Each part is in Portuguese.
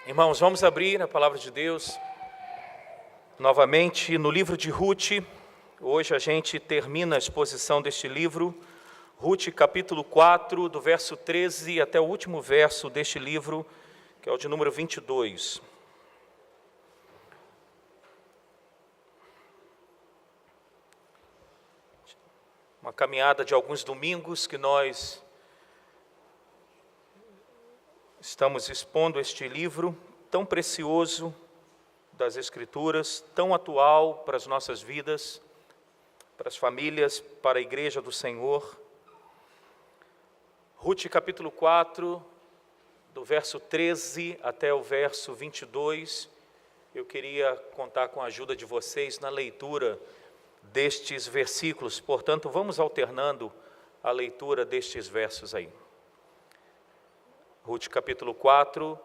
Irmãos, vamos abrir a palavra de Deus novamente no livro de Ruth. Hoje a gente termina a exposição deste livro, Ruth capítulo 4, do verso 13 até o último verso deste livro, que é o de número 22. Uma caminhada de alguns domingos que nós estamos expondo este livro tão precioso das Escrituras, tão atual para as nossas vidas, para as famílias, para a Igreja do Senhor. Ruth capítulo 4, do verso 13 até o verso 22, eu queria contar com a ajuda de vocês na leitura destes versículos, portanto, vamos alternando a leitura destes versos aí. Ruth capítulo 4,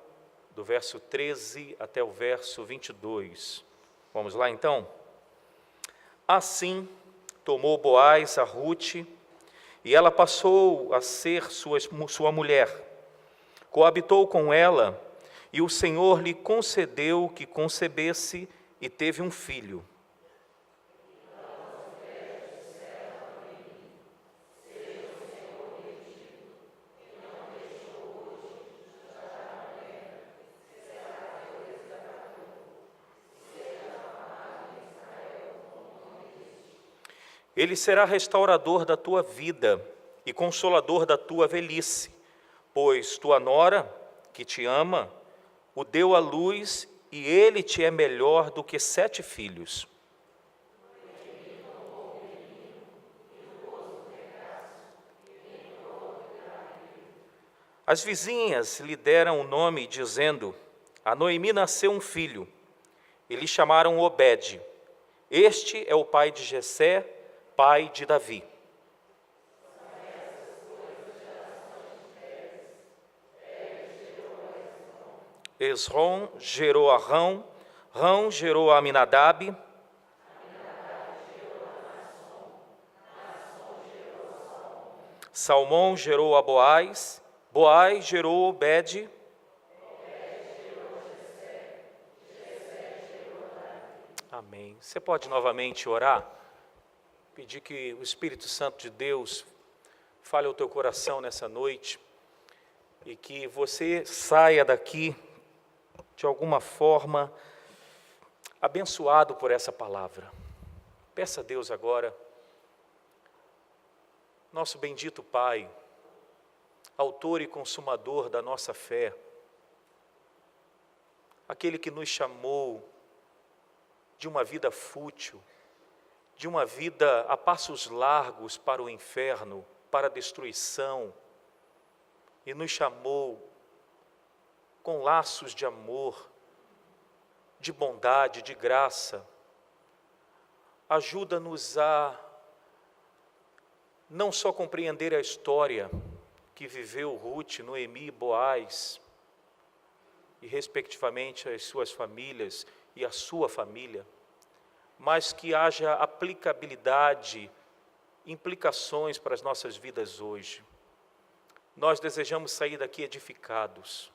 do verso 13 até o verso 22. Vamos lá então? Assim tomou Boaz a Ruth, e ela passou a ser sua mulher. Coabitou com ela, e o Senhor lhe concedeu que concebesse e teve um filho. Ele será restaurador da tua vida e consolador da tua velhice, pois tua nora, que te ama, o deu à luz, e ele te é melhor do que 7 filhos. As vizinhas lhe deram o nome, dizendo: a Noemi nasceu um filho, e lhe chamaram Obed. Este é o pai de Jessé, pai de Davi. Esrom gerou a Rão, Rão gerou a Aminadab, Salmão gerou a Boaz, Boaz gerou Obed, amém. Você pode novamente orar? Pedir que o Espírito Santo de Deus fale ao teu coração nessa noite e que você saia daqui, de alguma forma, abençoado por essa palavra. Peça a Deus agora, nosso bendito Pai, autor e consumador da nossa fé, aquele que nos chamou de uma vida fútil, de uma vida a passos largos para o inferno, para a destruição, e nos chamou com laços de amor, de bondade, de graça. Ajuda-nos a não só compreender a história que viveu Ruth, Noemi e Boaz, e respectivamente as suas famílias e a sua família, mas que haja aplicabilidade, implicações para as nossas vidas hoje. Nós desejamos sair daqui edificados,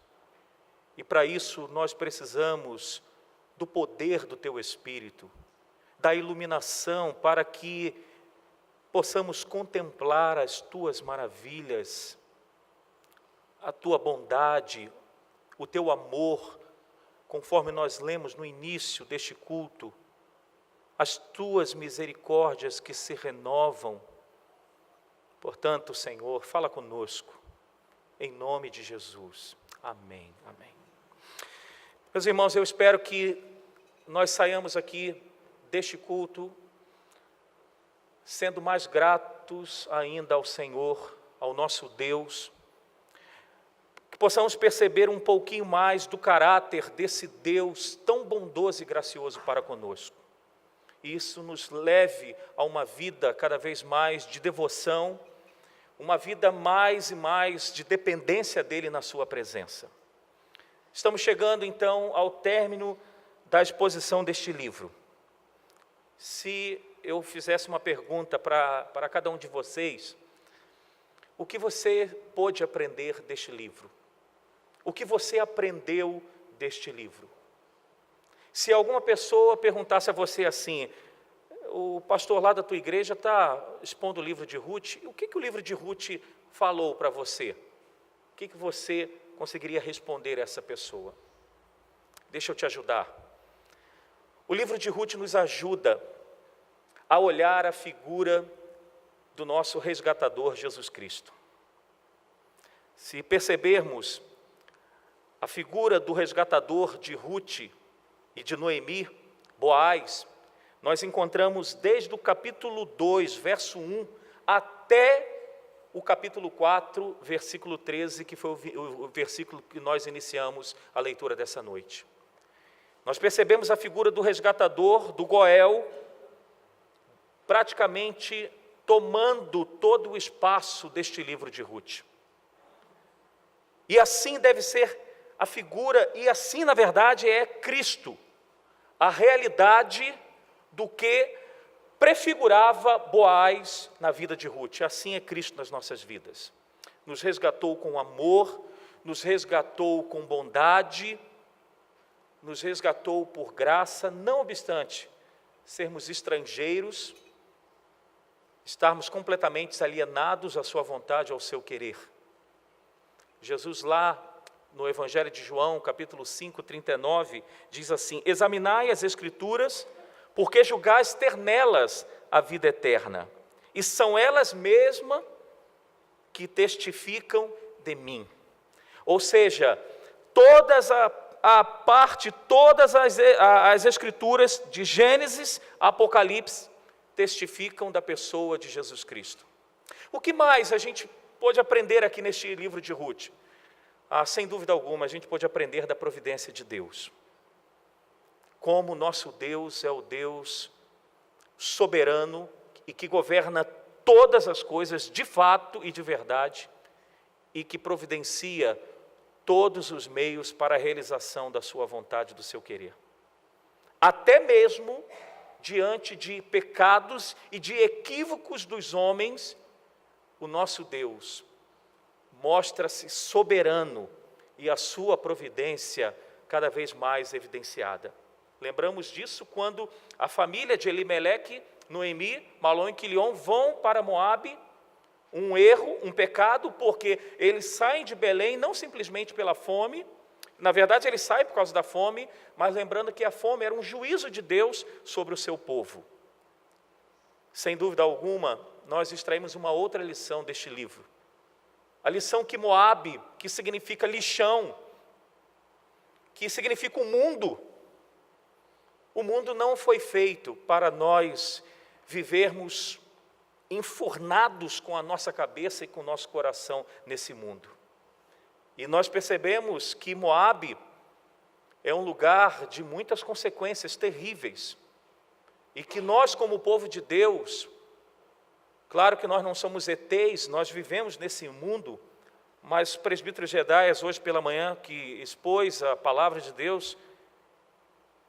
e para isso nós precisamos do poder do Teu Espírito, da iluminação, para que possamos contemplar as Tuas maravilhas, a Tua bondade, o Teu amor, conforme nós lemos no início deste culto, as Tuas misericórdias que se renovam. Portanto, Senhor, fala conosco, em nome de Jesus. Amém, amém. Meus irmãos, eu espero que nós saiamos aqui deste culto sendo mais gratos ainda ao Senhor, ao nosso Deus, que possamos perceber um pouquinho mais do caráter desse Deus tão bondoso e gracioso para conosco. E isso nos leve a uma vida cada vez mais de devoção, uma vida mais e mais de dependência dEle na sua presença. Estamos chegando então ao término da exposição deste livro. Se eu fizesse uma pergunta para cada um de vocês, o que você pôde aprender deste livro? O que você aprendeu deste livro. Se alguma pessoa perguntasse a você assim, o pastor lá da tua igreja está expondo o livro de Ruth, o que o livro de Ruth falou para você? O que você conseguiria responder a essa pessoa? Deixa eu te ajudar. O livro de Ruth nos ajuda a olhar a figura do nosso resgatador Jesus Cristo. Se percebermos a figura do resgatador de Ruth e de Noemi, Boaz, nós encontramos desde o capítulo 2, verso 1, até o capítulo 4, versículo 13, que foi o versículo que nós iniciamos a leitura dessa noite. Nós percebemos a figura do resgatador, do Goel, praticamente tomando todo o espaço deste livro de Ruth. E assim deve ser a figura, e assim na verdade é Cristo, a realidade do que prefigurava Boaz na vida de Ruth. Assim é Cristo nas nossas vidas. Nos resgatou com amor, nos resgatou com bondade, nos resgatou por graça, não obstante sermos estrangeiros, estarmos completamente alienados à sua vontade, ao seu querer. Jesus lá no Evangelho de João, capítulo 5, 39, diz assim: examinai as Escrituras, porque julgais ter nelas a vida eterna, e são elas mesmas que testificam de mim. Ou seja, todas as Escrituras, de Gênesis a Apocalipse, testificam da pessoa de Jesus Cristo. O que mais a gente pode aprender aqui neste livro de Ruth? Sem dúvida alguma, a gente pode aprender da providência de Deus. Como nosso Deus é o Deus soberano e que governa todas as coisas de fato e de verdade, e que providencia todos os meios para a realização da sua vontade, do seu querer. Até mesmo diante de pecados e de equívocos dos homens, o nosso Deus mostra-se soberano e a sua providência cada vez mais evidenciada. Lembramos disso quando a família de Elimeleque, Noemi, Malom e Quilion vão para Moabe, um erro, um pecado, porque eles saem de Belém não simplesmente pela fome, na verdade eles saem por causa da fome, mas lembrando que a fome era um juízo de Deus sobre o seu povo. Sem dúvida alguma, nós extraímos uma outra lição deste livro. A lição que Moabe, que significa lixão, que significa o mundo não foi feito para nós vivermos enfurnados com a nossa cabeça e com o nosso coração nesse mundo. E nós percebemos que Moabe é um lugar de muitas consequências terríveis, e que nós, como povo de Deus, claro que nós não somos ETs, nós vivemos nesse mundo, mas o presbítero Gedaias, hoje pela manhã, que expôs a palavra de Deus,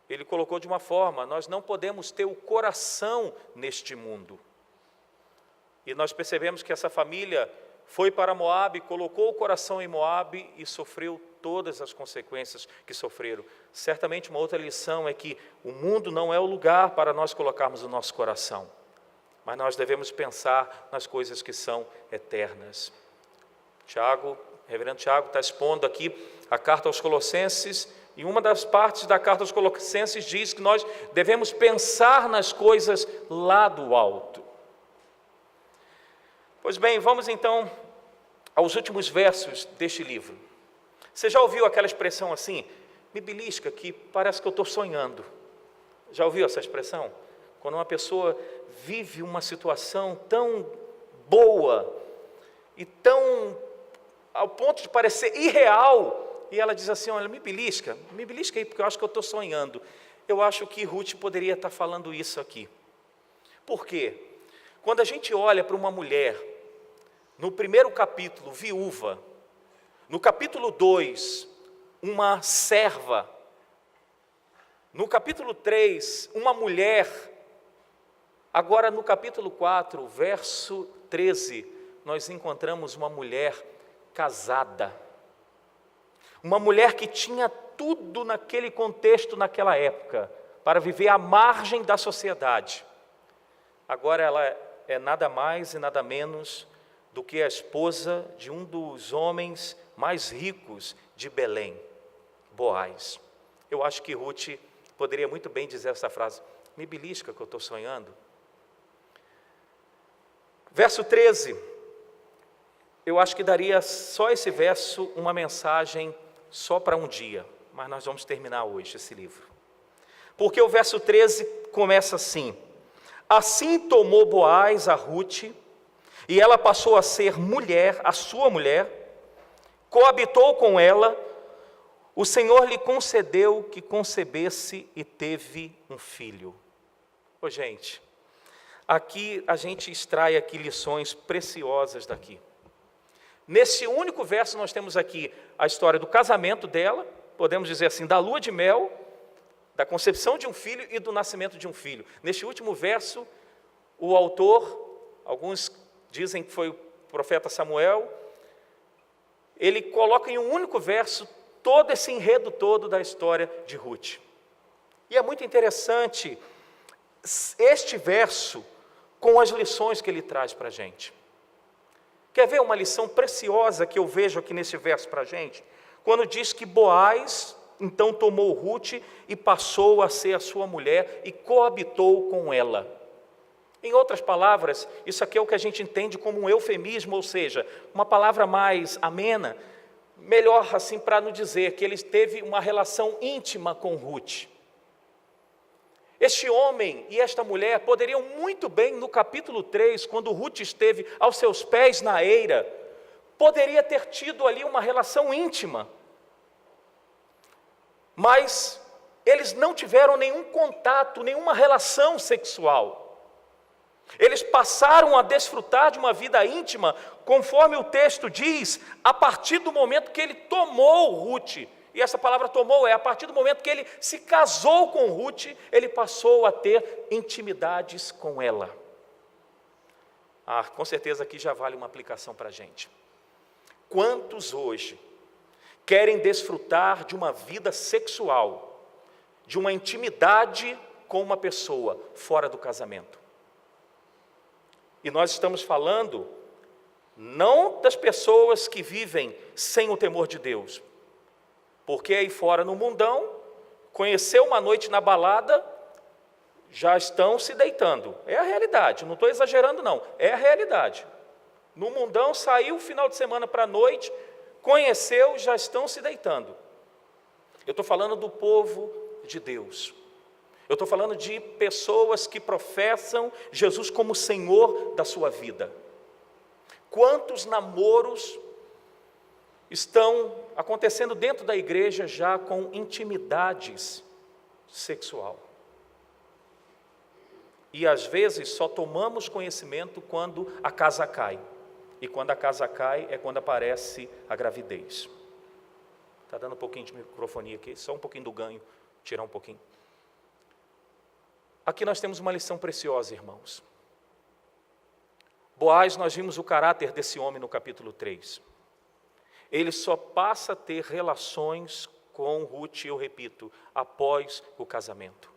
ele colocou de uma forma: nós não podemos ter o coração neste mundo. E nós percebemos que essa família foi para Moabe, colocou o coração em Moabe e sofreu todas as consequências que sofreram. Certamente uma outra lição é que o mundo não é o lugar para nós colocarmos o nosso coração, mas nós devemos pensar nas coisas que são eternas. Reverendo Tiago está expondo aqui a carta aos Colossenses, e uma das partes da carta aos Colossenses diz que nós devemos pensar nas coisas lá do alto. Pois bem, vamos então aos últimos versos deste livro. Você já ouviu aquela expressão assim, me belisca, que parece que eu estou sonhando? Já ouviu essa expressão? Quando uma pessoa vive uma situação tão boa e tão ao ponto de parecer irreal, e ela diz assim: olha, me belisca aí, porque eu acho que eu estou sonhando. Eu acho que Ruth poderia estar falando isso aqui. Por quê? Quando a gente olha para uma mulher, no primeiro capítulo, viúva, no capítulo 2, uma serva, no capítulo 3, uma mulher, agora no capítulo 4, verso 13, nós encontramos uma mulher casada. Uma mulher que tinha tudo naquele contexto, naquela época, para viver à margem da sociedade. Agora ela é nada mais e nada menos do que a esposa de um dos homens mais ricos de Belém, Boaz. Eu acho que Ruth poderia muito bem dizer essa frase: me belisca que eu estou sonhando. Verso 13, eu acho que daria só esse verso uma mensagem só para um dia, mas nós vamos terminar hoje esse livro. Porque o verso 13 começa assim: assim tomou Boaz a Ruth, e ela passou a ser mulher, a sua mulher, coabitou com ela, o Senhor lhe concedeu que concebesse e teve um filho. Ô gente, aqui a gente extrai aqui lições preciosas daqui. Nesse único verso nós temos aqui a história do casamento dela, podemos dizer assim, da lua de mel, da concepção de um filho e do nascimento de um filho. Neste último verso, o autor, alguns dizem que foi o profeta Samuel, ele coloca em um único verso todo esse enredo todo da história de Ruth. E é muito interessante este verso com as lições que ele traz para a gente. Quer ver uma lição preciosa que eu vejo aqui nesse verso para a gente? Quando diz que Boaz então tomou Ruth e passou a ser a sua mulher e coabitou com ela. Em outras palavras, isso aqui é o que a gente entende como um eufemismo, ou seja, uma palavra mais amena, melhor assim para não dizer que ele teve uma relação íntima com Ruth. Este homem e esta mulher poderiam muito bem, no capítulo 3, quando Ruth esteve aos seus pés na eira, poderia ter tido ali uma relação íntima. Mas eles não tiveram nenhum contato, nenhuma relação sexual. Eles passaram a desfrutar de uma vida íntima, conforme o texto diz, a partir do momento que ele tomou Ruth. E essa palavra tomou é a partir do momento que ele se casou com Ruth, ele passou a ter intimidades com ela. Com certeza aqui já vale uma aplicação para a gente. Quantos hoje querem desfrutar de uma vida sexual, de uma intimidade com uma pessoa fora do casamento? E nós estamos falando não das pessoas que vivem sem o temor de Deus, porque aí fora no mundão, conheceu uma noite na balada, já estão se deitando. É a realidade, não estou exagerando não, é a realidade. No mundão, saiu o final de semana para a noite, conheceu, já estão se deitando. Eu estou falando do povo de Deus. Eu estou falando de pessoas que professam Jesus como Senhor da sua vida. Quantos namoros estão acontecendo dentro da igreja já com intimidades sexual? E às vezes só tomamos conhecimento quando a casa cai. E quando a casa cai é quando aparece a gravidez. Está dando um pouquinho de microfonia aqui, só um pouquinho do ganho, tirar um pouquinho. Aqui nós temos uma lição preciosa, irmãos. Boaz, nós vimos o caráter desse homem no capítulo 3. Ele só passa a ter relações com Ruth, eu repito, após o casamento.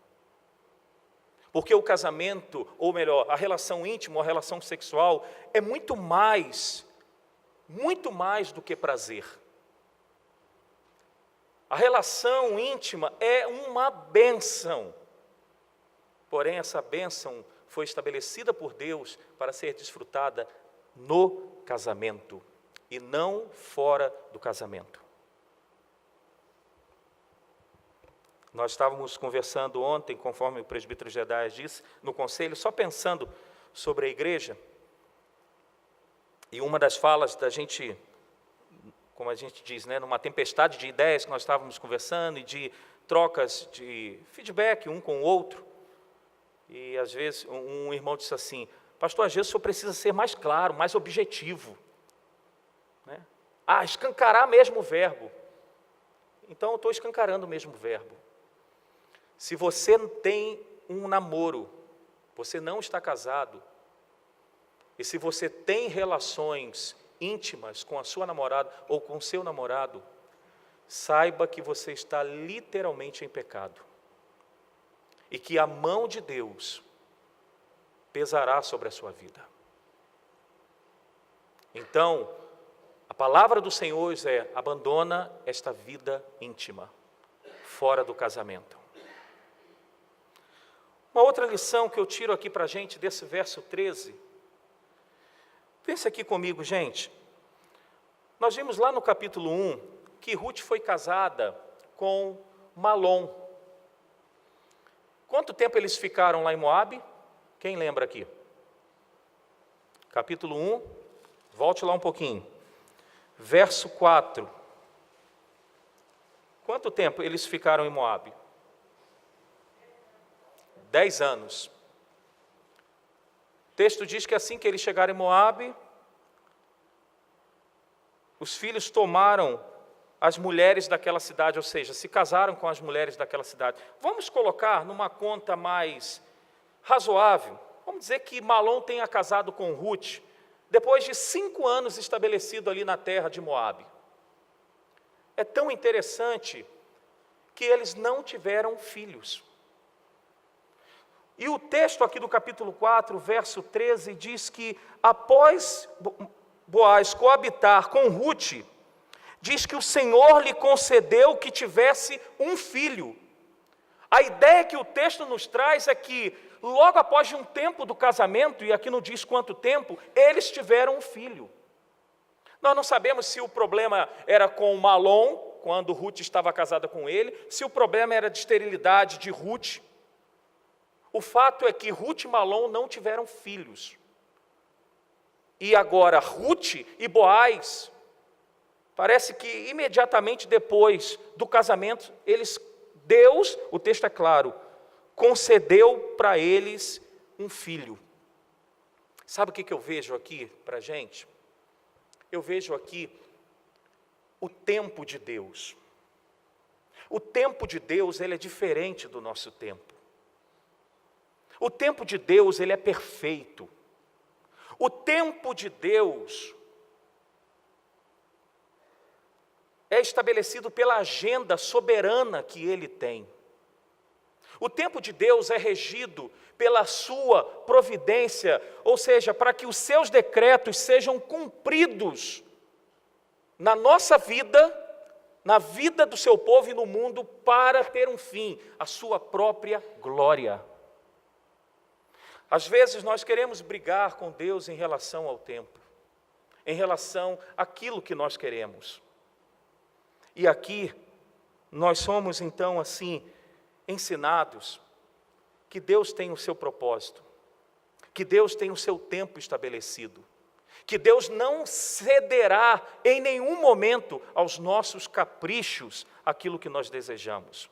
Porque o casamento, ou melhor, a relação íntima, a relação sexual, é muito mais do que prazer. A relação íntima é uma bênção. Porém, essa bênção foi estabelecida por Deus para ser desfrutada no casamento e não fora do casamento. Nós estávamos conversando ontem, conforme o presbítero Jedaias disse, no conselho, só pensando sobre a igreja. E uma das falas da gente, como a gente diz, né, numa tempestade de ideias que nós estávamos conversando e de trocas de feedback um com o outro. E às vezes um irmão disse assim: pastor, às vezes o senhor precisa ser mais claro, mais objetivo, né? Escancarar mesmo o verbo. Então eu estou escancarando o mesmo verbo. Se você tem um namoro, você não está casado, e se você tem relações íntimas com a sua namorada ou com o seu namorado, saiba que você está literalmente em pecado. E que a mão de Deus pesará sobre a sua vida. Então, a palavra do Senhor é: abandona esta vida íntima, fora do casamento. Uma outra lição que eu tiro aqui para a gente desse verso 13. Pense aqui comigo, gente. Nós vimos lá no capítulo 1 que Ruth foi casada com Malom. Quanto tempo eles ficaram lá em Moabe? Quem lembra aqui? Capítulo 1, volte lá um pouquinho. Verso 4. Quanto tempo eles ficaram em Moabe? 10 anos. O texto diz que assim que eles chegaram em Moabe, os filhos tomaram as mulheres daquela cidade, ou seja, se casaram com as mulheres daquela cidade. Vamos colocar numa conta mais razoável. Vamos dizer que Malom tenha casado com Ruth, depois de 5 anos estabelecido ali na terra de Moabe. É tão interessante que eles não tiveram filhos. E o texto aqui do capítulo 4, verso 13, diz que após Boaz coabitar com Ruth, diz que o Senhor lhe concedeu que tivesse um filho. A ideia que o texto nos traz é que, logo após um tempo do casamento, e aqui não diz quanto tempo, eles tiveram um filho. Nós não sabemos se o problema era com Malom, quando Ruth estava casada com ele, se o problema era de esterilidade de Ruth. O fato é que Ruth e Malom não tiveram filhos. E agora Ruth e Boaz, parece que imediatamente depois do casamento, Deus, o texto é claro, concedeu para eles um filho. Sabe o que eu vejo aqui para a gente? Eu vejo aqui o tempo de Deus. O tempo de Deus, ele é diferente do nosso tempo. O tempo de Deus, ele é perfeito. O tempo de Deus é estabelecido pela agenda soberana que Ele tem. O tempo de Deus é regido pela sua providência, ou seja, para que os seus decretos sejam cumpridos na nossa vida, na vida do seu povo e no mundo, para ter um fim, a sua própria glória. Às vezes nós queremos brigar com Deus em relação ao tempo, em relação àquilo que nós queremos. E aqui, nós somos então assim, ensinados, que Deus tem o seu propósito, que Deus tem o seu tempo estabelecido, que Deus não cederá em nenhum momento aos nossos caprichos, aquilo que nós desejamos.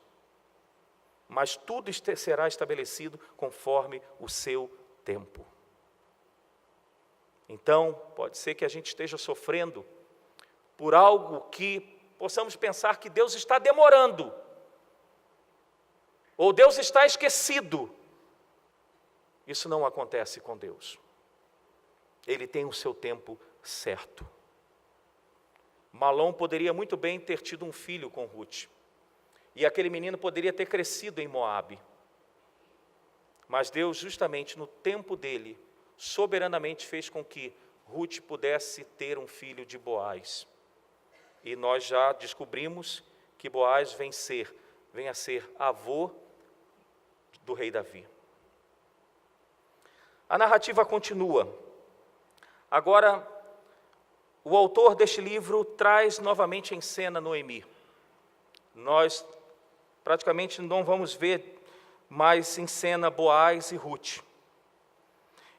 Mas tudo será estabelecido conforme o seu tempo. Então, pode ser que a gente esteja sofrendo por algo que possamos pensar que Deus está demorando, ou Deus está esquecido. Isso não acontece com Deus. Ele tem o seu tempo certo. Malom poderia muito bem ter tido um filho com Ruth, e aquele menino poderia ter crescido em Moabe. Mas Deus, justamente no tempo dele, soberanamente fez com que Ruth pudesse ter um filho de Boaz. E nós já descobrimos que Boaz vem a ser avô do rei Davi. A narrativa continua. Agora, o autor deste livro traz novamente em cena Noemi. Nós praticamente não vamos ver mais em cena Boaz e Ruth.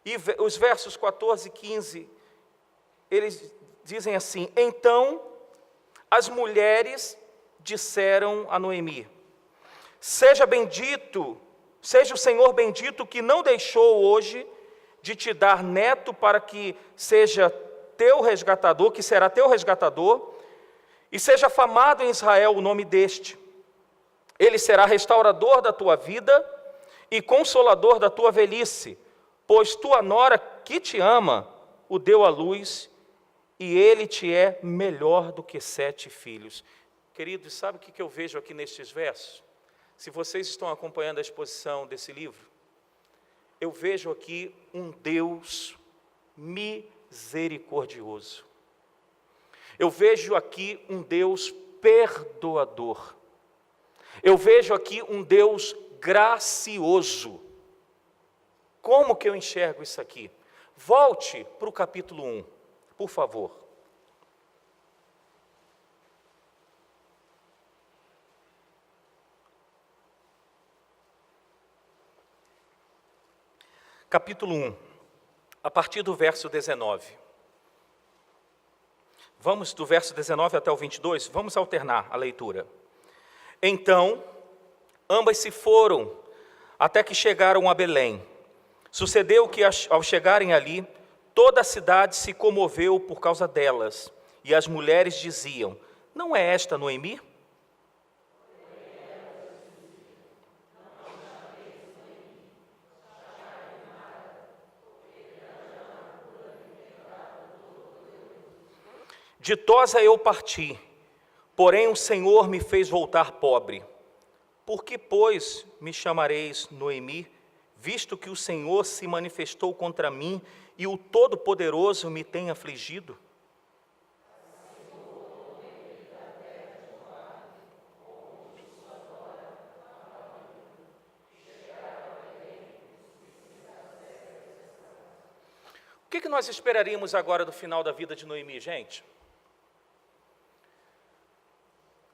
E os versos 14 e 15, eles dizem assim: então as mulheres disseram a Noemi: seja o Senhor bendito que não deixou hoje de te dar neto para que seja teu resgatador, que será teu resgatador, e seja famado em Israel o nome deste. Ele será restaurador da tua vida e consolador da tua velhice, pois tua nora que te ama o deu à luz, e ele te é melhor do que 7 filhos. Queridos, sabe o que eu vejo aqui nestes versos? Se vocês estão acompanhando a exposição desse livro, eu vejo aqui um Deus misericordioso. Eu vejo aqui um Deus perdoador. Eu vejo aqui um Deus gracioso. Como que eu enxergo isso aqui? Volte para o capítulo 1, por favor. Capítulo 1, a partir do verso 19. Vamos do verso 19 até o 22, vamos alternar a leitura. Então, ambas se foram, até que chegaram a Belém. Sucedeu que, ao chegarem ali, toda a cidade se comoveu por causa delas, e as mulheres diziam: não é esta Noemi? Ditosa eu parti, porém o Senhor me fez voltar pobre. Por que, pois, me chamareis Noemi, visto que o Senhor se manifestou contra mim e o Todo-Poderoso me tem afligido? O que nós esperaríamos agora do final da vida de Noemi, gente?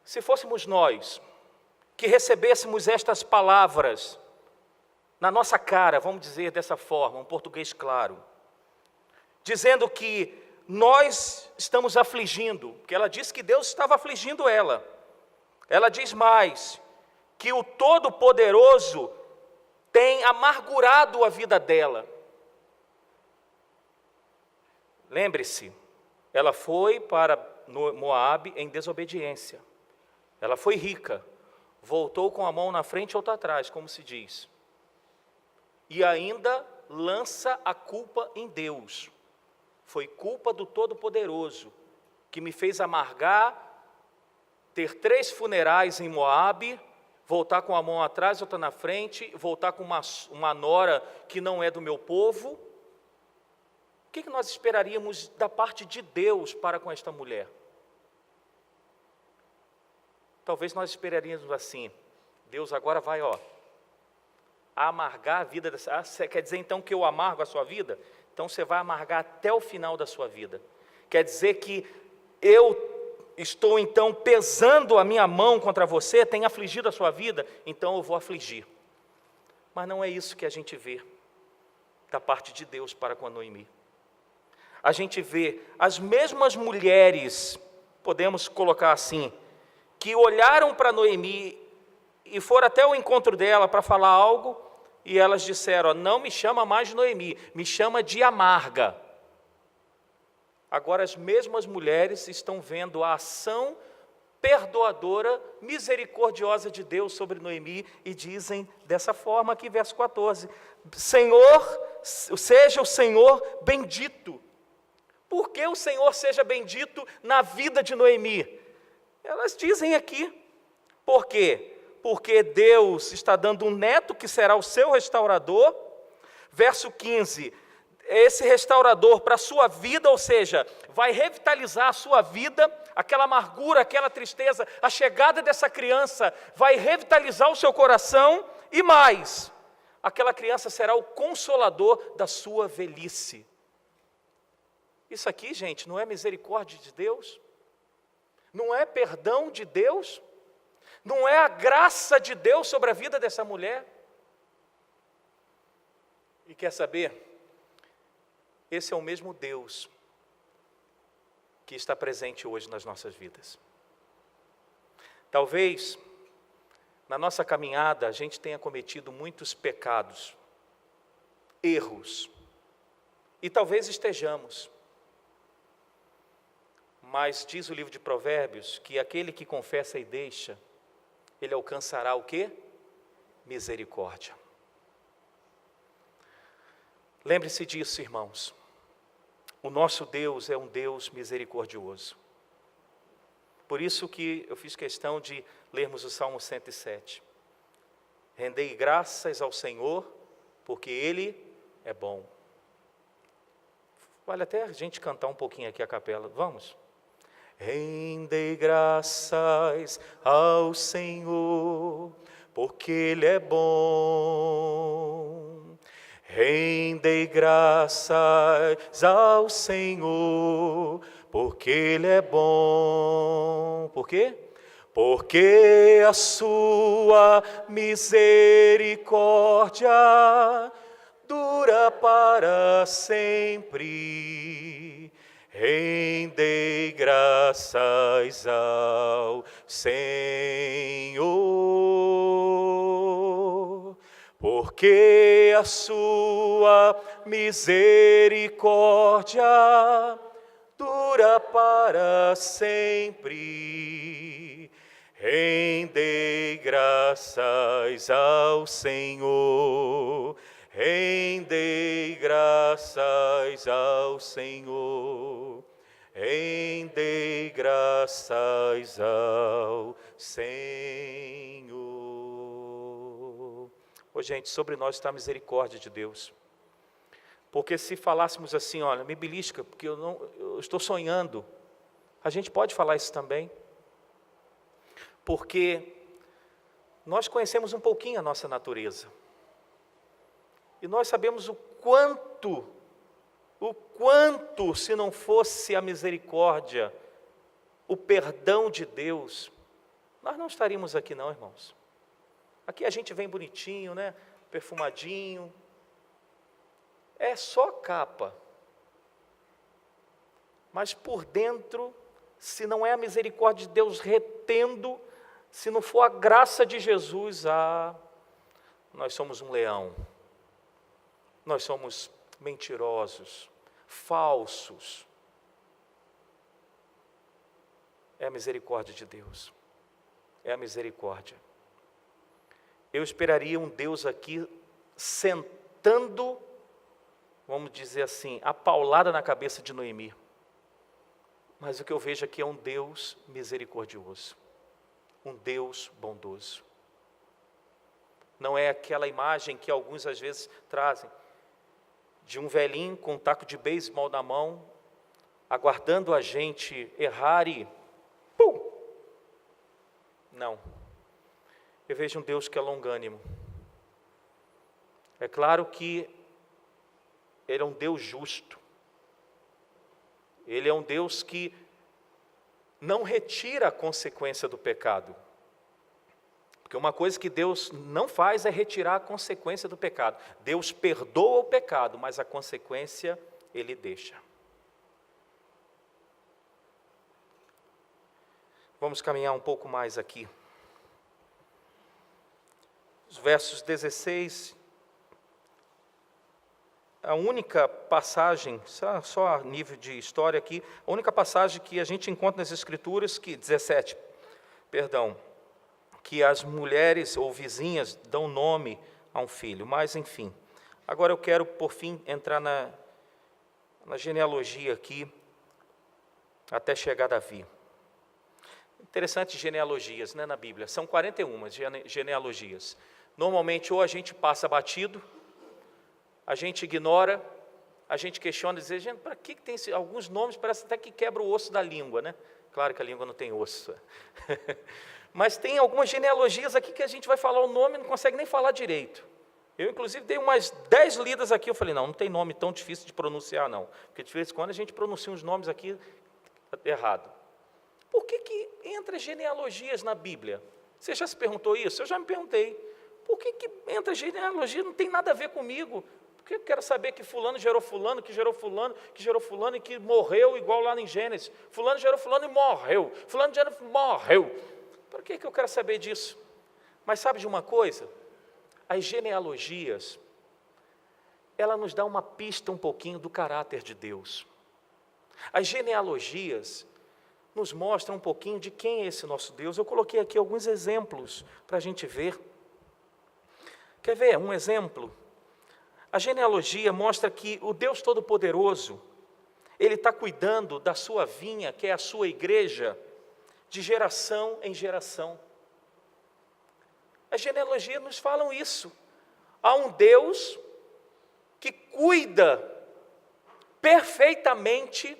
Se fôssemos nós, que recebêssemos estas palavras na nossa cara, vamos dizer dessa forma, um português claro, dizendo que nós estamos afligindo, porque ela disse que Deus estava afligindo ela. Ela diz mais, que o Todo-Poderoso tem amargurado a vida dela. Lembre-se, ela foi para Moabe em desobediência. Ela foi rica, voltou com a mão na frente e outra atrás, como se diz. E ainda lança a culpa em Deus. Foi culpa do Todo-Poderoso, que me fez amargar, ter 3 funerais em Moabe, voltar com a mão atrás, outra na frente, voltar com uma nora que não é do meu povo. O que nós esperaríamos da parte de Deus para com esta mulher? Talvez nós esperaríamos assim: Deus agora vai, amargar a vida dessa. Quer dizer então que eu amargo a sua vida? Então você vai amargar até o final da sua vida. Quer dizer que eu estou então pesando a minha mão contra você, tem afligido a sua vida, então eu vou afligir. Mas não é isso que a gente vê da parte de Deus para com a Noemi. A gente vê as mesmas mulheres, podemos colocar assim, que olharam para Noemi e foram até o encontro dela para falar algo, e elas disseram: não me chama mais de Noemi, me chama de amarga. Agora as mesmas mulheres estão vendo a ação perdoadora, misericordiosa de Deus sobre Noemi, e dizem dessa forma aqui, verso 14: Senhor, seja o Senhor bendito. Por que o Senhor seja bendito na vida de Noemi? Elas dizem aqui, por quê? Porque Deus está dando um neto que será o seu restaurador. Verso 15, esse restaurador para a sua vida, ou seja, vai revitalizar a sua vida, aquela amargura, aquela tristeza, a chegada dessa criança vai revitalizar o seu coração, e mais, aquela criança será o consolador da sua velhice. Isso aqui, gente, não é misericórdia de Deus? Não é perdão de Deus? Não é a graça de Deus sobre a vida dessa mulher? E quer saber? Esse é o mesmo Deus que está presente hoje nas nossas vidas. Talvez, na nossa caminhada, a gente tenha cometido muitos pecados, erros, e talvez estejamos. Mas diz o livro de Provérbios que aquele que confessa e deixa, ele alcançará o quê? Misericórdia. Lembre-se disso, irmãos. O nosso Deus é um Deus misericordioso. Por isso que eu fiz questão de lermos o Salmo 107. Rendei graças ao Senhor, porque Ele é bom. Vale até a gente cantar um pouquinho aqui a capela, vamos? Rendei graças ao Senhor, porque Ele é bom. Rendei graças ao Senhor, porque Ele é bom. Por quê? Porque a sua misericórdia dura para sempre. Rendei graças ao Senhor, porque a sua misericórdia dura para sempre. Rendei graças ao Senhor. Rendei graças ao Senhor, rendei graças ao Senhor. Ô gente, sobre nós está a misericórdia de Deus. Porque se falássemos assim, olha, me belisca, porque eu estou sonhando, a gente pode falar isso também. Porque nós conhecemos um pouquinho a nossa natureza. E nós sabemos o quanto, se não fosse a misericórdia, o perdão de Deus, nós não estaríamos aqui não, irmãos. Aqui a gente vem bonitinho, né? Perfumadinho. É só capa. Mas por dentro, se não é a misericórdia de Deus retendo, se não for a graça de Jesus, nós somos um leão. Nós somos mentirosos, falsos. É a misericórdia de Deus. É a misericórdia. Eu esperaria um Deus aqui sentando, vamos dizer assim, a paulada na cabeça de Noemi. Mas o que eu vejo aqui é um Deus misericordioso. Um Deus bondoso. Não é aquela imagem que alguns às vezes trazem, de um velhinho com um taco de beisebol na mão, aguardando a gente errar e pum! Não. Eu vejo um Deus que é longânimo. É claro que Ele é um Deus justo. Ele é um Deus que não retira a consequência do pecado. Porque uma coisa que Deus não faz é retirar a consequência do pecado. Deus perdoa o pecado, mas a consequência Ele deixa. Vamos caminhar um pouco mais aqui. Os versos 16, a única passagem, só a nível de história aqui, a única passagem que a gente encontra nas Escrituras, que as mulheres ou vizinhas dão nome a um filho, mas enfim. Agora eu quero, por fim, entrar na genealogia aqui, até chegar a Davi. Interessantes genealogias, né, na Bíblia, são 41 genealogias. Normalmente ou a gente passa batido, a gente ignora, a gente questiona, diz, gente, para que tem alguns nomes, parece até que quebra o osso da língua, né? Claro que a língua não tem osso. Mas tem algumas genealogias aqui que a gente vai falar o nome e não consegue nem falar direito. Eu, inclusive, dei umas 10 lidas aqui, eu falei, não tem nome tão difícil de pronunciar, não. Porque de vez em quando a gente pronuncia uns nomes aqui errado. Por que entra genealogias na Bíblia? Você já se perguntou isso? Eu já me perguntei. Por que entra genealogia? Não tem nada a ver comigo. Porque eu quero saber que fulano gerou fulano, que gerou fulano, que gerou fulano e que morreu igual lá em Gênesis. Fulano gerou fulano e morreu. Fulano gerou morreu. Por que eu quero saber disso? Mas sabe de uma coisa? As genealogias, ela nos dá uma pista um pouquinho do caráter de Deus. As genealogias nos mostram um pouquinho de quem é esse nosso Deus. Eu coloquei aqui alguns exemplos para a gente ver. Quer ver um exemplo? A genealogia mostra que o Deus Todo-Poderoso, Ele está cuidando da sua vinha, que é a sua igreja, de geração em geração. As genealogias nos falam isso. Há um Deus que cuida perfeitamente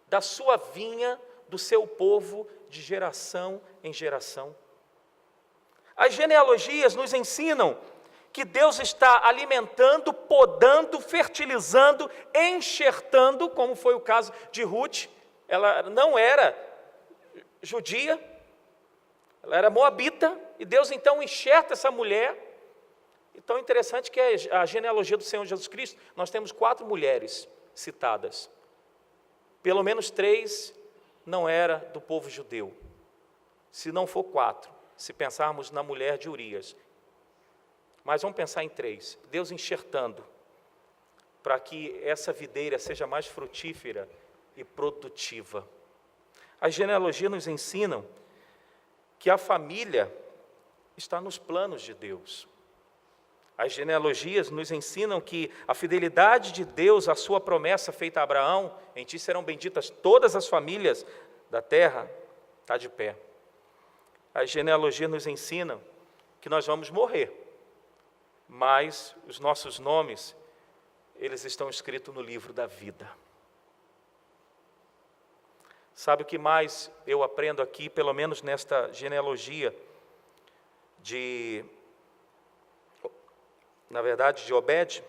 da sua vinha, do seu povo, de geração em geração. As genealogias nos ensinam que Deus está alimentando, podando, fertilizando, enxertando, como foi o caso de Ruth. Ela não era judia, ela era moabita, e Deus então enxerta essa mulher. Então é interessante que a genealogia do Senhor Jesus Cristo, nós temos 4 mulheres citadas. Pelo menos 3 não era do povo judeu. Se não for 4, se pensarmos na mulher de Urias. Mas vamos pensar em 3. Deus enxertando para que essa videira seja mais frutífera e produtiva. As genealogias nos ensinam que a família está nos planos de Deus. As genealogias nos ensinam que a fidelidade de Deus à sua promessa feita a Abraão, em ti serão benditas todas as famílias da terra, está de pé. As genealogias nos ensinam que nós vamos morrer, mas os nossos nomes, eles estão escritos no livro da vida. Sabe o que mais eu aprendo aqui, pelo menos nesta genealogia de Obed?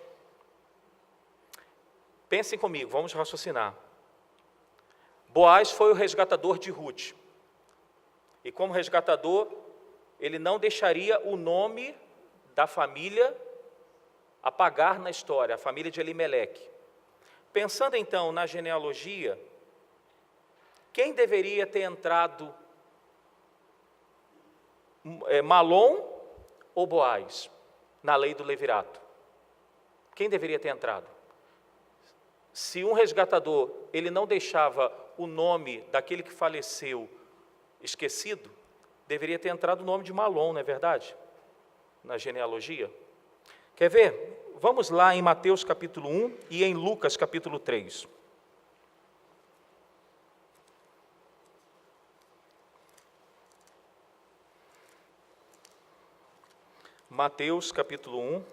Pensem comigo, vamos raciocinar. Boaz foi o resgatador de Ruth. E como resgatador, ele não deixaria o nome da família apagar na história, a família de Elimeleque. Pensando então na genealogia, quem deveria ter entrado, Malom ou Boaz, na lei do levirato? Quem deveria ter entrado? Se um resgatador, ele não deixava o nome daquele que faleceu esquecido, deveria ter entrado o nome de Malom, não é verdade? Na genealogia. Quer ver? Vamos lá em Mateus capítulo 1 e em Lucas capítulo 3. Mateus capítulo 1.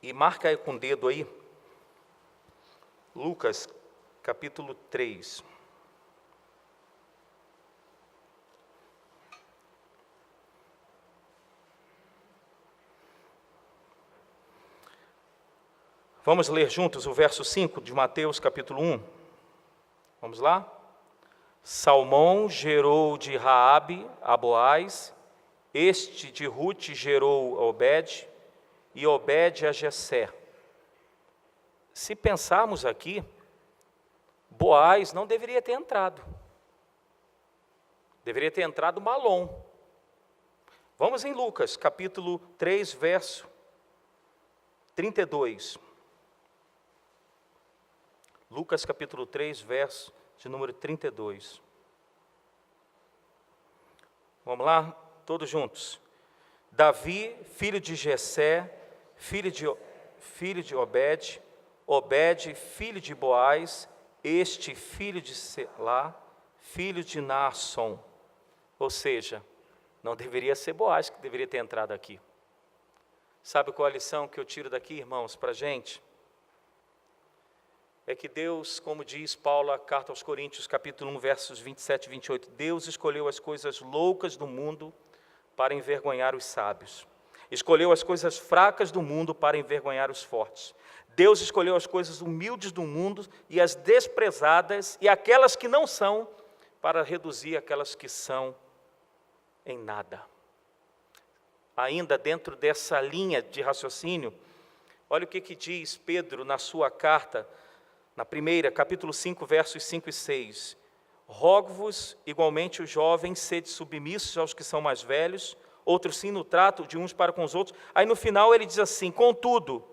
E marca aí com o dedo aí, Lucas capítulo 3. Vamos ler juntos o verso 5 de Mateus capítulo 1. Vamos lá? Salmão gerou de Raabe a Boaz, este de Ruth gerou a Obed, e Obed a Jessé. Se pensarmos aqui, Boaz não deveria ter entrado. Deveria ter entrado Malom. Vamos em Lucas, capítulo 3, verso 32. Lucas, capítulo 3, verso de número 32. Vamos lá? Todos juntos. Davi, filho de Jessé, filho de Obed, Obed, filho de Boaz, este filho de Selá, filho de Naasson. Ou seja, não deveria ser Boaz que deveria ter entrado aqui. Sabe qual a lição que eu tiro daqui, irmãos, para a gente? É que Deus, como diz Paulo, a carta aos Coríntios, capítulo 1, versos 27 e 28, Deus escolheu as coisas loucas do mundo para envergonhar os sábios. Escolheu as coisas fracas do mundo para envergonhar os fortes. Deus escolheu as coisas humildes do mundo e as desprezadas e aquelas que não são, para reduzir aquelas que são em nada. Ainda dentro dessa linha de raciocínio, olha o que diz Pedro na sua carta, na primeira, capítulo 5, versos 5 e 6. Rogo-vos, igualmente os jovens, sede submissos aos que são mais velhos, outros sim no trato de uns para com os outros. Aí no final ele diz assim, contudo,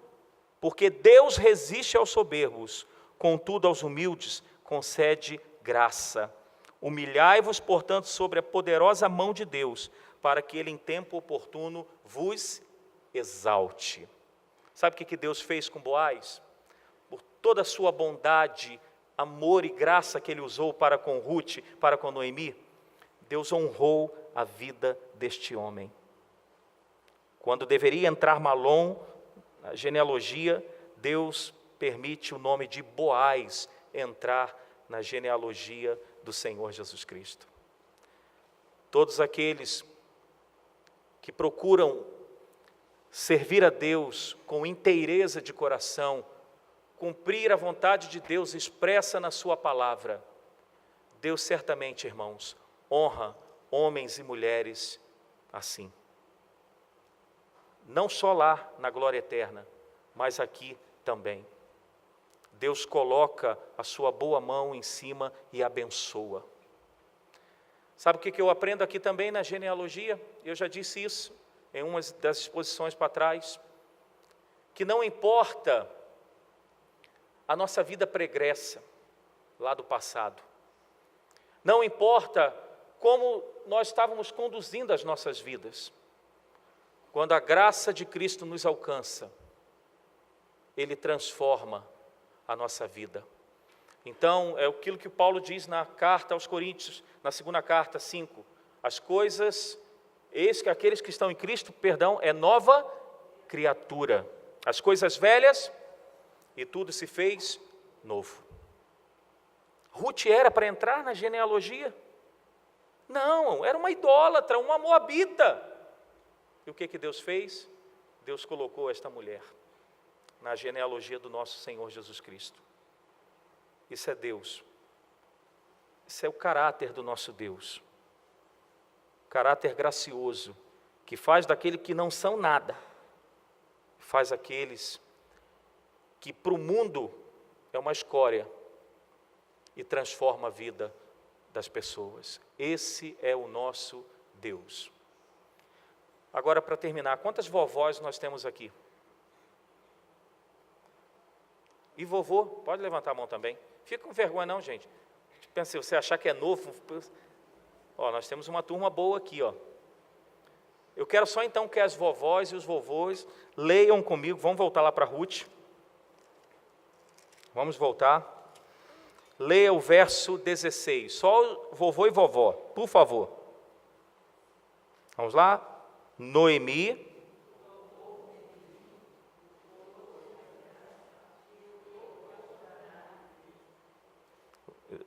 porque Deus resiste aos soberbos, contudo aos humildes concede graça. Humilhai-vos, portanto, sobre a poderosa mão de Deus, para que Ele em tempo oportuno vos exalte. Sabe o que Deus fez com Boaz? Por toda a sua bondade, amor e graça que Ele usou para com Ruth, para com Noemi, Deus honrou a vida deste homem. Quando deveria entrar Malom, na genealogia, Deus permite o nome de Boaz entrar na genealogia do Senhor Jesus Cristo. Todos aqueles que procuram servir a Deus com inteireza de coração, cumprir a vontade de Deus expressa na sua palavra, Deus certamente, irmãos, honra homens e mulheres assim. Não só lá na glória eterna, mas aqui também. Deus coloca a sua boa mão em cima e abençoa. Sabe o que eu aprendo aqui também na genealogia? Eu já disse isso em uma das exposições para trás, que não importa a nossa vida pregressa, lá do passado, não importa como nós estávamos conduzindo as nossas vidas, quando a graça de Cristo nos alcança, Ele transforma a nossa vida. Então, é aquilo que Paulo diz na carta aos Coríntios, na segunda carta, 5. As coisas, eis que aqueles que estão em Cristo, é nova criatura. As coisas velhas, e tudo se fez novo. Ruth era para entrar na genealogia? Não, era uma idólatra, uma moabita. E o que Deus fez? Deus colocou esta mulher na genealogia do nosso Senhor Jesus Cristo. Isso é Deus. Isso é o caráter do nosso Deus. Caráter gracioso, que faz daquele que não são nada, faz aqueles que para o mundo é uma escória e transforma a vida das pessoas. Esse é o nosso Deus. Agora, para terminar, quantas vovós nós temos aqui? E vovô, pode levantar a mão também. Fica com vergonha não, gente. Pensa, se você achar que é novo, nós temos uma turma boa aqui, Eu quero só então que as vovós e os vovôs leiam comigo, vamos voltar lá para Ruth. Vamos voltar. Leia o verso 16, só vovô e vovó, por favor. Vamos lá? Noemi.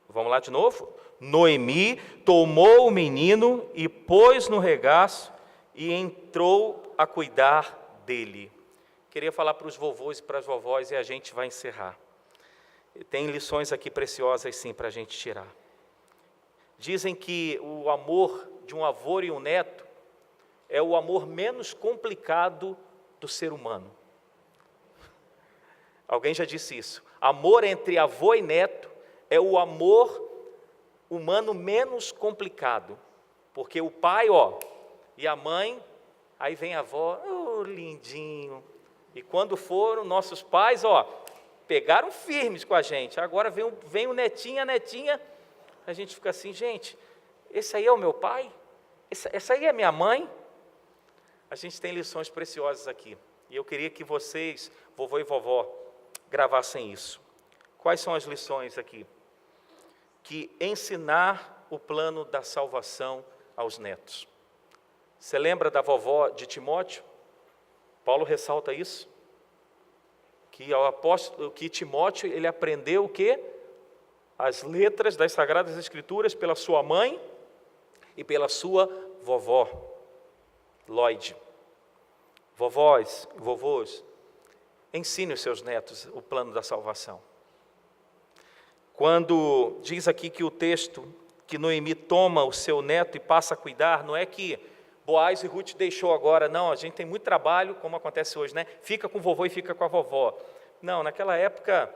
Vamos lá de novo? Noemi tomou o menino e pôs no regaço e entrou a cuidar dele. Queria falar para os vovôs e para as vovós e a gente vai encerrar. Tem lições aqui preciosas sim para a gente tirar. Dizem que o amor de um avô e um neto é o amor menos complicado do ser humano. Alguém já disse isso. Amor entre avô e neto é o amor humano menos complicado. Porque o pai, e a mãe, aí vem a avó, lindinho. E quando foram nossos pais, pegaram firmes com a gente. Agora vem o netinho, a netinha, a gente fica assim, gente, esse aí é o meu pai? Essa aí é minha mãe? A gente tem lições preciosas aqui. E eu queria que vocês, vovô e vovó, gravassem isso. Quais são as lições aqui? Que ensinar o plano da salvação aos netos. Você lembra da vovó de Timóteo? Paulo ressalta isso. Que Timóteo, ele aprendeu o quê? As letras das Sagradas Escrituras pela sua mãe e pela sua vovó, Lloyd. Vovós, vovôs, ensine os seus netos o plano da salvação. Quando diz aqui que o texto, que Noemi toma o seu neto e passa a cuidar, não é que Boaz e Ruth deixou agora, não, a gente tem muito trabalho, como acontece hoje, né? Fica com o vovô e fica com a vovó. Não, naquela época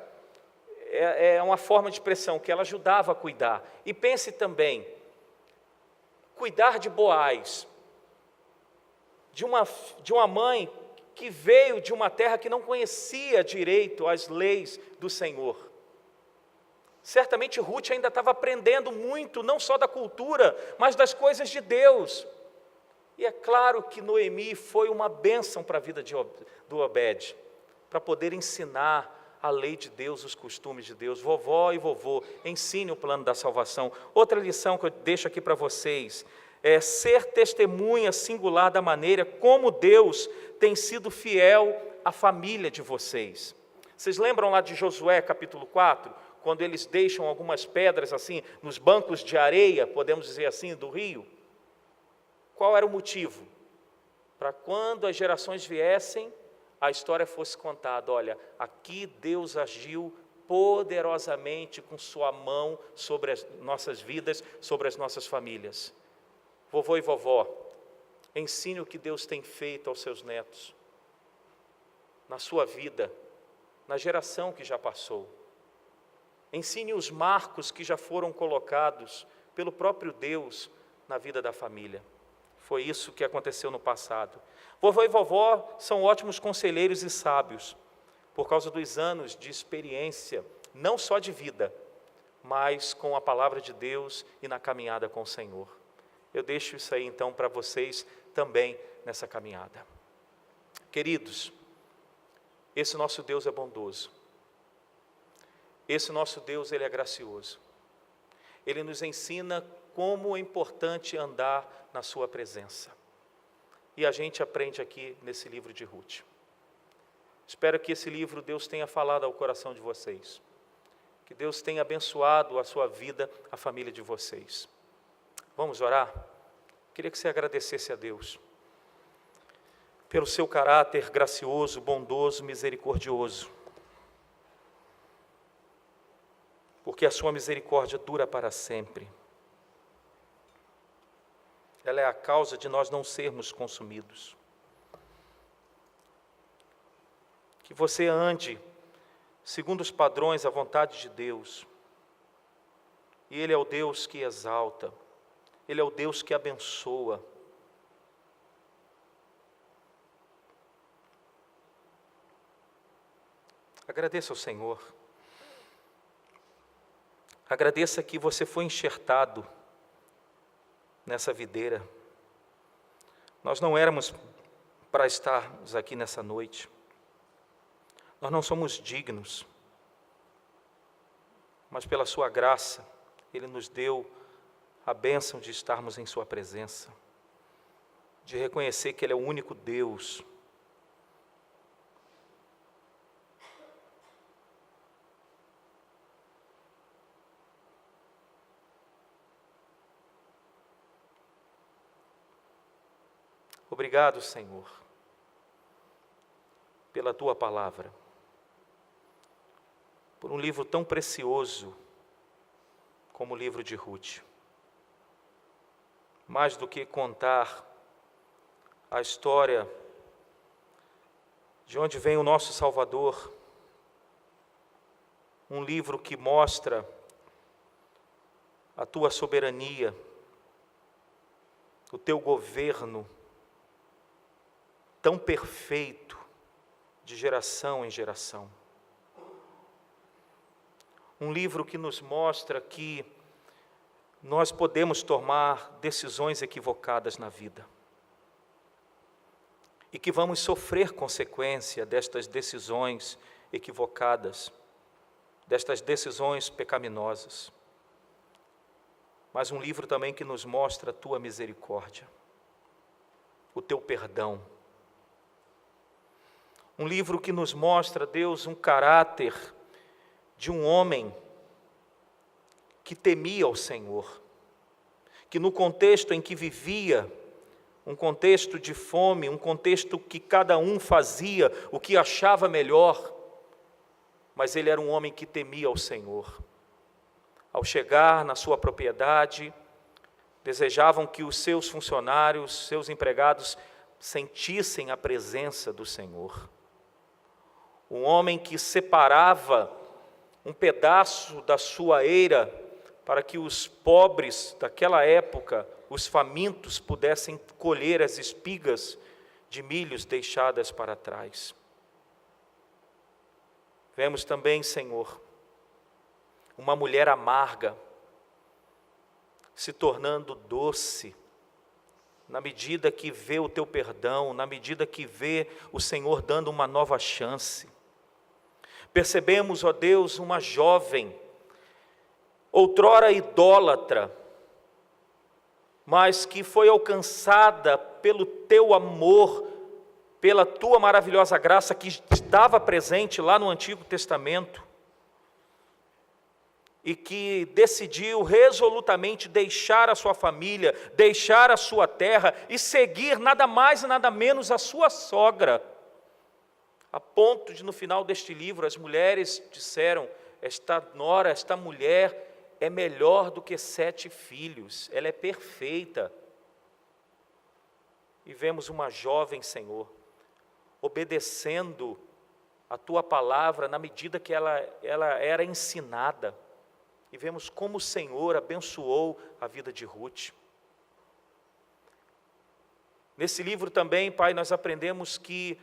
é uma forma de expressão que ela ajudava a cuidar. E pense também, cuidar de Boaz, de uma mãe que veio de uma terra que não conhecia direito as leis do Senhor. Certamente Ruth ainda estava aprendendo muito, não só da cultura, mas das coisas de Deus. E é claro que Noemi foi uma bênção para a vida do Obed, para poder ensinar a lei de Deus, os costumes de Deus. Vovó e vovô, ensine o plano da salvação. Outra lição que eu deixo aqui para vocês é ser testemunha singular da maneira como Deus tem sido fiel à família de vocês. Vocês lembram lá de Josué capítulo 4, quando eles deixam algumas pedras assim, nos bancos de areia, podemos dizer assim, do rio? Qual era o motivo? Para quando as gerações viessem, a história fosse contada. Olha, aqui Deus agiu poderosamente com sua mão sobre as nossas vidas, sobre as nossas famílias. Vovô e vovó, ensine o que Deus tem feito aos seus netos, na sua vida, na geração que já passou. Ensine os marcos que já foram colocados pelo próprio Deus na vida da família. Foi isso que aconteceu no passado. Vovô e vovó são ótimos conselheiros e sábios, por causa dos anos de experiência, não só de vida, mas com a palavra de Deus e na caminhada com o Senhor. Eu deixo isso aí então para vocês também nessa caminhada. Queridos, esse nosso Deus é bondoso. Esse nosso Deus, Ele é gracioso. Ele nos ensina como é importante andar na sua presença. E a gente aprende aqui nesse livro de Ruth. Espero que esse livro Deus tenha falado ao coração de vocês. Que Deus tenha abençoado a sua vida, a família de vocês. Vamos orar? Queria que você agradecesse a Deus pelo seu caráter gracioso, bondoso, misericordioso. Porque a sua misericórdia dura para sempre. Ela é a causa de nós não sermos consumidos. Que você ande segundo os padrões, a vontade de Deus. E Ele é o Deus que exalta. Ele é o Deus que abençoa. Agradeça ao Senhor. Agradeça que você foi enxertado nessa videira. Nós não éramos para estarmos aqui nessa noite. Nós não somos dignos. Mas pela sua graça, Ele nos deu a bênção de estarmos em sua presença, de reconhecer que Ele é o único Deus. Obrigado, Senhor, pela Tua palavra, por um livro tão precioso como o livro de Ruth. Mais do que contar a história de onde vem o nosso Salvador, um livro que mostra a Tua soberania, o Teu governo, tão perfeito, de geração em geração. Um livro que nos mostra que nós podemos tomar decisões equivocadas na vida. E que vamos sofrer consequência destas decisões equivocadas, destas decisões pecaminosas. Mas um livro também que nos mostra a Tua misericórdia, o Teu perdão. Um livro que nos mostra, Deus, um caráter de um homem que temia ao Senhor, que no contexto em que vivia, um contexto de fome, um contexto que cada um fazia o que achava melhor, mas ele era um homem que temia ao Senhor. Ao chegar na sua propriedade, desejavam que os seus funcionários, seus empregados, sentissem a presença do Senhor. Um homem que separava um pedaço da sua eira para que os pobres daquela época, os famintos, pudessem colher as espigas de milhos deixadas para trás. Vemos também, Senhor, uma mulher amarga se tornando doce, na medida que vê o Teu perdão, na medida que vê o Senhor dando uma nova chance. Percebemos, ó Deus, uma jovem, outrora idólatra, mas que foi alcançada pelo teu amor, pela tua maravilhosa graça que estava presente lá no Antigo Testamento, e que decidiu resolutamente deixar a sua família, deixar a sua terra e seguir nada mais e nada menos a sua sogra, a ponto de no final deste livro as mulheres disseram: esta nora, esta mulher é melhor do que 7 filhos, ela é perfeita. E vemos uma jovem, Senhor, obedecendo a tua palavra na medida que ela era ensinada. E vemos como o Senhor abençoou a vida de Ruth. Nesse livro também, Pai, nós aprendemos que,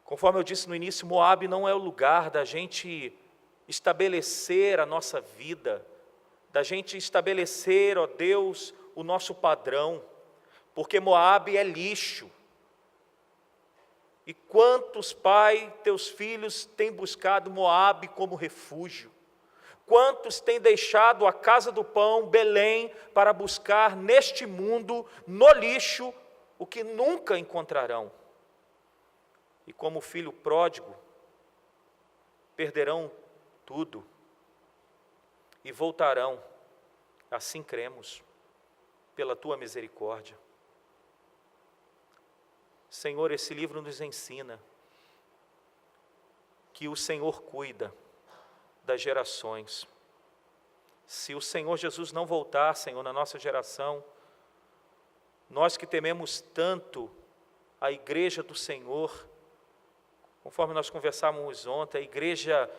conforme eu disse no início, Moabe não é o lugar da gente estabelecer a nossa vida, da gente estabelecer, ó Deus, o nosso padrão, porque Moabe é lixo. E quantos, Pai, teus filhos têm buscado Moabe como refúgio? Quantos têm deixado a casa do pão, Belém, para buscar neste mundo, no lixo, o que nunca encontrarão? E como filho pródigo, perderão tudo e voltarão, assim cremos, pela tua misericórdia. Senhor, esse livro nos ensina que o Senhor cuida das gerações. Se o Senhor Jesus não voltar, Senhor, na nossa geração, nós que tememos tanto a igreja do Senhor, conforme nós conversávamos ontem, a igreja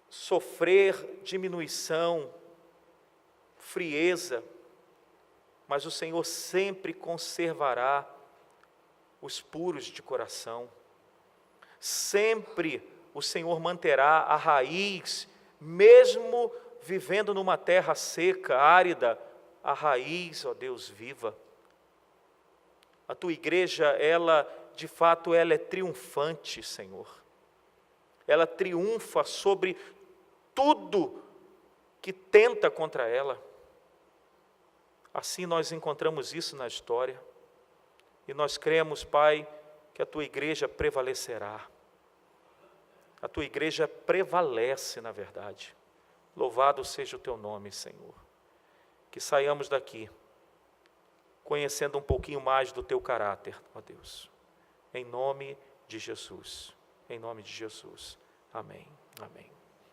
sofrer diminuição, frieza, mas o Senhor sempre conservará os puros de coração. Sempre o Senhor manterá a raiz, mesmo vivendo numa terra seca, árida, a raiz, ó Deus, viva. A tua igreja, ela, de fato, ela é triunfante, Senhor. Ela triunfa sobre tudo que tenta contra ela. Assim nós encontramos isso na história. E nós cremos, Pai, que a tua igreja prevalecerá. A tua igreja prevalece, na verdade. Louvado seja o teu nome, Senhor. Que saiamos daqui conhecendo um pouquinho mais do teu caráter, ó Deus. Em nome de Jesus. Em nome de Jesus. Amém. Amém.